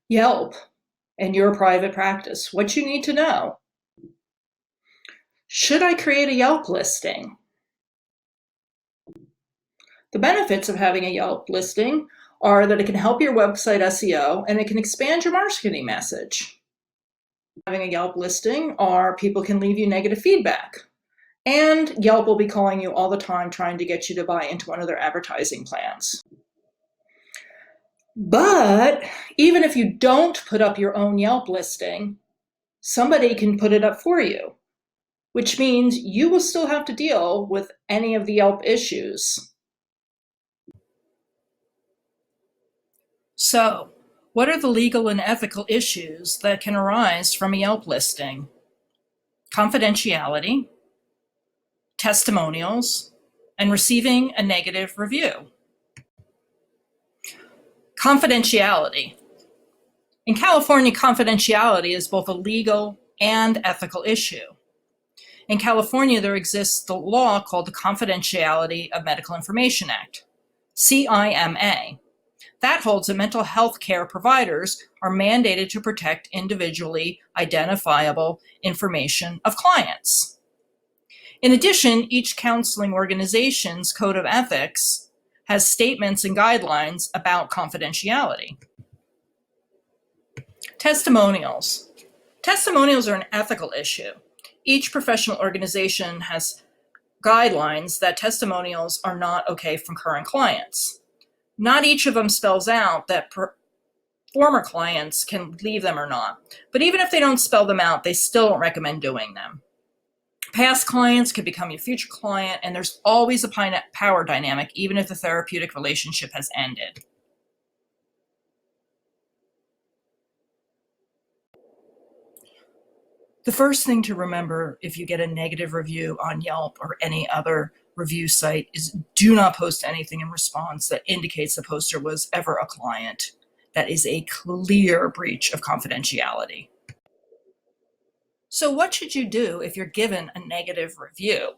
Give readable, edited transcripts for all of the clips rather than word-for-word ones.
Yelp and your private practice. What you need to know. Should I create a Yelp listing? The benefits of having a Yelp listing are that it can help your website SEO and it can expand your marketing message. Having a Yelp listing are people can leave you negative feedback, and Yelp will be calling you all the time trying to get you to buy into one of their advertising plans. But even if you don't put up your own Yelp listing, somebody can put it up for you, which means you will still have to deal with any of the Yelp issues. So, what are the legal and ethical issues that can arise from a Yelp listing? Confidentiality, testimonials, and receiving a negative review. Confidentiality. In California, confidentiality is both a legal and ethical issue. In California, there exists the law called the Confidentiality of Medical Information Act, CIMA. That holds that mental health care providers are mandated to protect individually identifiable information of clients. In addition, each counseling organization's code of ethics has statements and guidelines about confidentiality. Testimonials. Testimonials are an ethical issue. Each professional organization has guidelines that testimonials are not okay from current clients. Not each of them spells out that former clients can leave them or not. But even if they don't spell them out, they still don't recommend doing them. Past clients could become your future client, and there's always a power dynamic, even if the therapeutic relationship has ended. The first thing to remember if you get a negative review on Yelp or any other review site is do not post anything in response that indicates the poster was ever a client. That is a clear breach of confidentiality. So what should you do if you're given a negative review?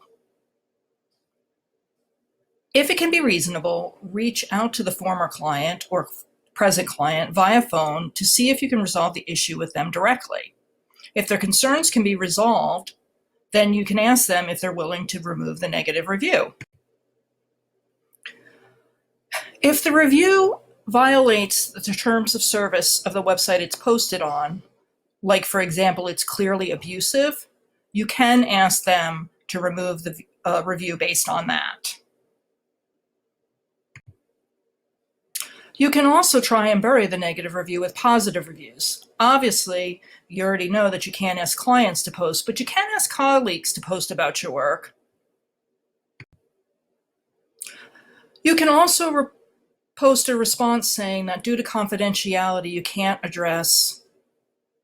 If it can be reasonable, reach out to the former client or present client via phone to see if you can resolve the issue with them directly. If their concerns can be resolved, then you can ask them if they're willing to remove the negative review. If the review violates the terms of service of the website it's posted on, like for example, it's clearly abusive, you can ask them to remove the review based on that. You can also try and bury the negative review with positive reviews. Obviously, you already know that you can't ask clients to post, but you can ask colleagues to post about your work. You can also post a response saying that due to confidentiality, you can't address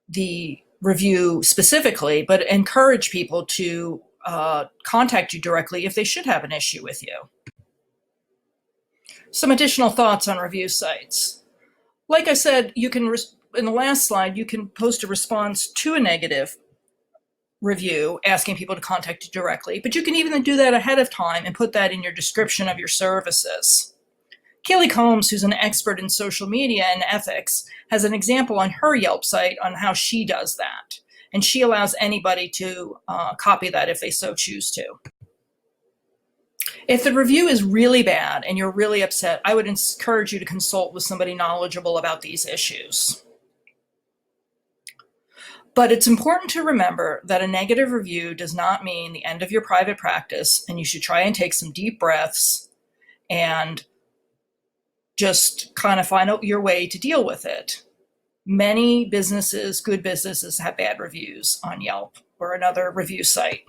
the review specifically, but encourage people to contact you directly if they should have an issue with you. Some additional thoughts on review sites. Like I said, you can, in the last slide, you can post a response to a negative review asking people to contact you directly, but you can even do that ahead of time and put that in your description of your services. Kaylee Combs, who's an expert in social media and ethics, has an example on her Yelp site on how she does that. And she allows anybody to copy that if they so choose to. If the review is really bad and you're really upset, I would encourage you to consult with somebody knowledgeable about these issues. But it's important to remember that a negative review does not mean the end of your private practice, and you should try and take some deep breaths and just kind of find out your way to deal with it. Many businesses, good businesses, have bad reviews on Yelp or another review site.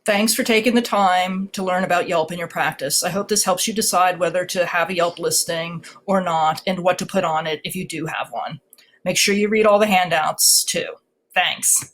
Thanks for taking the time to learn about Yelp in your practice. I hope this helps you decide whether to have a Yelp listing or not and what to put on it if you do have one. Make sure you read all the handouts too. Thanks.